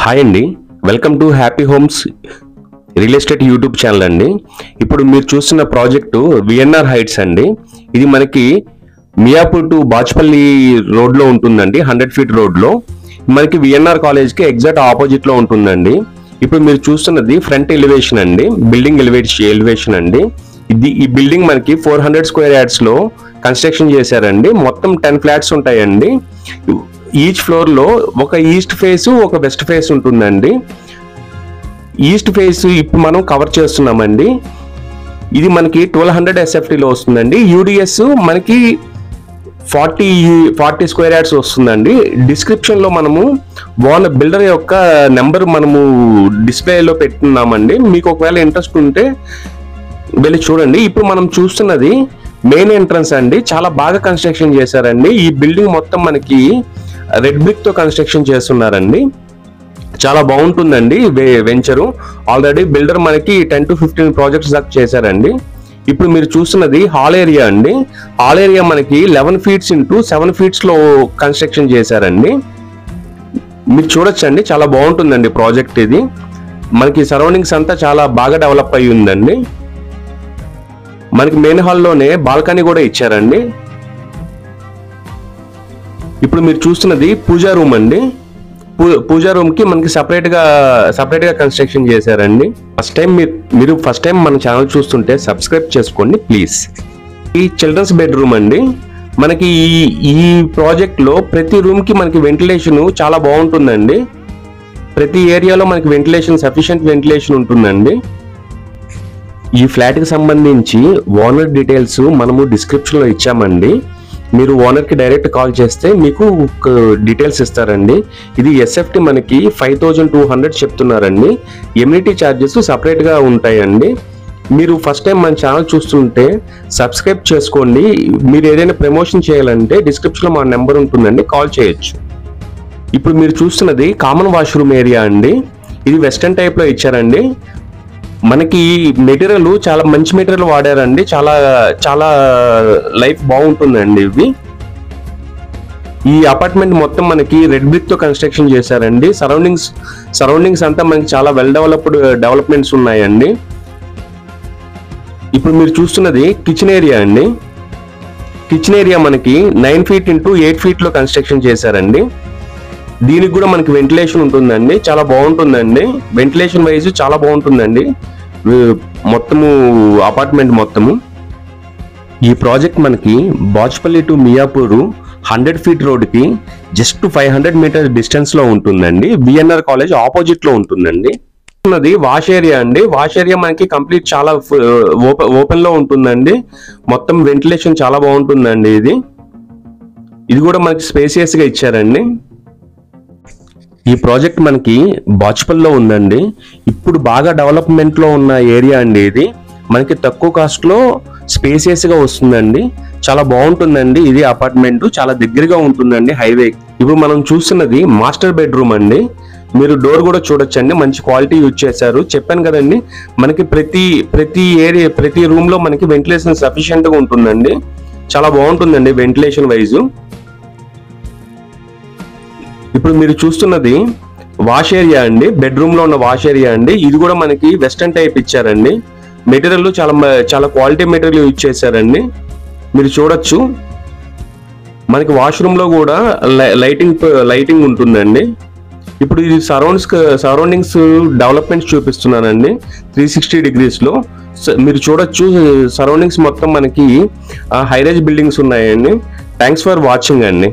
Hi అండి, welcome to happy homes real estate YouTube channel అండి. ఇప్పుడు మీరు చూస్తున్న ప్రాజెక్టు విఎన్ఆర్ హైట్స్ అండి. ఇది మనకి మియాపూర్ టు బాచ్పల్లి రోడ్లో ఉంటుందండి. 100 ఫీట్ రోడ్లో మనకి విఎన్ఆర్ కాలేజ్కి ఎగ్జాక్ట్ ఆపోజిట్లో ఉంటుందండి. ఇప్పుడు మీరు చూస్తున్నది ఫ్రంట్ ఎలివేషన్ అండి, బిల్డింగ్ ఎలివేషన్ అండి. ఈ బిల్డింగ్ మనకి 400 స్క్వేర్ యార్డ్స్లో కన్స్ట్రక్షన్ చేశారండి. మొత్తం 10 ఫ్లాట్స్ ఉంటాయండి. ఈచ్ ఫ్లోర్ లో ఒక ఈస్ట్ ఫేస్ ఒక వెస్ట్ ఫేస్ ఉంటుందండి. ఈస్ట్ ఫేస్ ఇప్పుడు మనం కవర్ చేస్తున్నామండి. ఇది మనకి 1200 SFTలో వస్తుందండి. యూడిఎస్ మనకి 40 స్క్వేర్ యార్డ్స్ వస్తుందండి. డిస్క్రిప్షన్ లో మనము బిల్డర్ యొక్క నెంబర్ మనము డిస్ప్లేలో పెట్టున్నామండి. మీకు ఒకవేళ ఇంట్రెస్ట్ ఉంటే వెళ్ళి చూడండి. ఇప్పుడు మనం చూస్తున్నది మెయిన్ ఎంట్రన్స్ అండి. చాలా బాగా కన్స్ట్రక్షన్ చేశారండి. ఈ బిల్డింగ్ మొత్తం మనకి రెడ్ బ్రిక్ తో కన్స్ట్రక్షన్ చేస్తున్నారండి. చాలా బాగుంటుందండి వెంచరు. ఆల్రెడీ బిల్డర్ మనకి 10 to 15 ప్రాజెక్ట్స్ దాకా చేశారండి. ఇప్పుడు మీరు చూస్తున్నది హాల్ ఏరియా అండి. హాల్ ఏరియా మనకి 11 ఫీట్స్ ఇంటూ 7 ఫీట్స్ లో కన్స్ట్రక్షన్ చేశారండి. మీరు చూడొచ్చండి, చాలా బాగుంటుందండి ప్రాజెక్ట్ ఇది. మనకి సరౌండింగ్స్ అంతా చాలా బాగా డెవలప్ అయ్యి ఉందండి. మనకి మెయిన్ హాల్లోనే బాల్కనీ కూడా ఇచ్చారండి. ఇప్పుడు మీరు చూస్తున్నది పూజా రూమ్ అండి. పూజా రూమ్ కి మనకి సపరేట్ గా కన్స్ట్రక్షన్ చేశారండి. మీరు ఫస్ట్ టైం మన ఛానల్ చూస్తుంటే సబ్స్క్రైబ్ చేసుకోండి ప్లీజ్. ఈ చిల్డ్రన్స్ బెడ్రూమ్ అండి. మనకి ఈ ప్రాజెక్ట్ లో ప్రతి రూమ్ కి మనకి వెంటిలేషన్ చాలా బాగుంటుందండి. ప్రతి ఏరియాలో మనకి సఫిషియెంట్ వెంటిలేషన్ ఉంటుందండి. ఈ ఫ్లాట్ కి సంబంధించి ఓనర్ డీటెయిల్స్ మనము డిస్క్రిప్షన్ లో ఇచ్చామండి. మీరు ఓనర్ కి డైరెక్ట్ కాల్ చేస్తే మీకు డీటెయిల్స్ ఇస్తారండి. ఇది SFT మనకి 5200 చెప్తున్నారండి. ఎమ్యూనిటీ ఛార్జెస్ సపరేట్ గా ఉంటాయండి. మీరు ఫస్ట్ టైం మన ఛానల్ చూస్తుంటే సబ్స్క్రైబ్ చేసుకోండి. మీరు ఏదైనా ప్రమోషన్ చేయాలంటే డిస్క్రిప్షన్ లో మా నెంబర్ ఉంటుందండి, కాల్ చేయొచ్చు. ఇప్పుడు మీరు చూస్తున్నది కామన్ వాష్రూమ్ ఏరియా అండి. ఇది వెస్టర్న్ టైప్ లో ఇచ్చారండి. మనకి మెటీరియల్ చాలా మంచి మెటీరియల్ వాడారండి. చాలా చాలా లైఫ్ బాగుంటుందండి ఇవి. ఈ అపార్ట్మెంట్ మొత్తం మనకి రెడ్ బ్రిక్ తో కన్స్ట్రక్షన్ చేశారండి. సరౌండింగ్స్ అంతా మనకి చాలా వెల్ డెవలప్మెంట్స్ ఉన్నాయండి. ఇప్పుడు మీరు చూస్తున్నది కిచెన్ ఏరియా అండి. కిచెన్ ఏరియా మనకి 9 ఫీట్ ఇంటూ 8 ఫీట్ లో కన్స్ట్రక్షన్ చేశారండి. దీనికి కూడా మనకి వెంటిలేషన్ ఉంటుందండి. చాలా బాగుంటుందండి. వెంటిలేషన్ వైజ్ చాలా బాగుంటుందండి మొత్తము అపార్ట్మెంట్ మొత్తము. ఈ ప్రాజెక్ట్ మనకి బాచ్పల్లి టు మియాపూర్ 100 ఫీట్ రోడ్కి జస్ట్ 500 మీటర్స్ డిస్టెన్స్ లో ఉంటుందండి. విఎన్ఆర్ కాలేజ్ ఆపోజిట్ లో ఉంటుందండి. ఉన్నది వాష్ ఏరియా అండి. వాష్ ఏరియా మనకి కంప్లీట్ చాలా ఓపెన్ లో ఉంటుందండి. మొత్తం వెంటిలేషన్ చాలా బాగుంటుందండి. ఇది కూడా మనకి స్పేసియస్ గా ఇచ్చారండి. ఈ ప్రాజెక్ట్ మనకి బాచ్పల్లో ఉందండి. ఇప్పుడు బాగా డెవలప్మెంట్ లో ఉన్న ఏరియా అండి. ఇది మనకి తక్కువ కాస్ట్ లో స్పేసియస్ గా వస్తుందండి. చాలా బాగుంటుందండి. ఇది అపార్ట్మెంట్ చాలా దగ్గరగా ఉంటుందండి హైవే. ఇప్పుడు మనం చూస్తున్నది మాస్టర్ బెడ్రూమ్ అండి. మీరు డోర్ కూడా చూడొచ్చండి, మంచి క్వాలిటీ యూజ్ చేశారు. చెప్పాను కదండి, మనకి ప్రతి రూమ్ లో మనకి వెంటిలేషన్ సఫిషియెంట్ గా ఉంటుందండి. చాలా బాగుంటుందండి వెంటిలేషన్ వైజ్. ఇప్పుడు మీరు చూస్తున్నది వాష్ ఏరియా అండి. బెడ్రూమ్ లో ఉన్న వాష్ ఏరియా అండి. ఇది కూడా మనకి వెస్టర్న్ టైప్ ఇచ్చారండి. మెటీరియల్ చాలా క్వాలిటీ మెటీరియల్ యూజ్ చేశారండి. మీరు చూడొచ్చు, మనకి వాష్రూమ్ లో కూడా లైటింగ్ ఉంటుందండి. ఇప్పుడు ఇది సరౌండింగ్స్ డెవలప్మెంట్స్ చూపిస్తున్నానండి 360 degrees లో. మీరు చూడొచ్చు, సరౌండింగ్స్ మొత్తం మనకి హైరైజ్ బిల్డింగ్స్ ఉన్నాయండి. థ్యాంక్స్ ఫర్ వాచింగ్ అండి.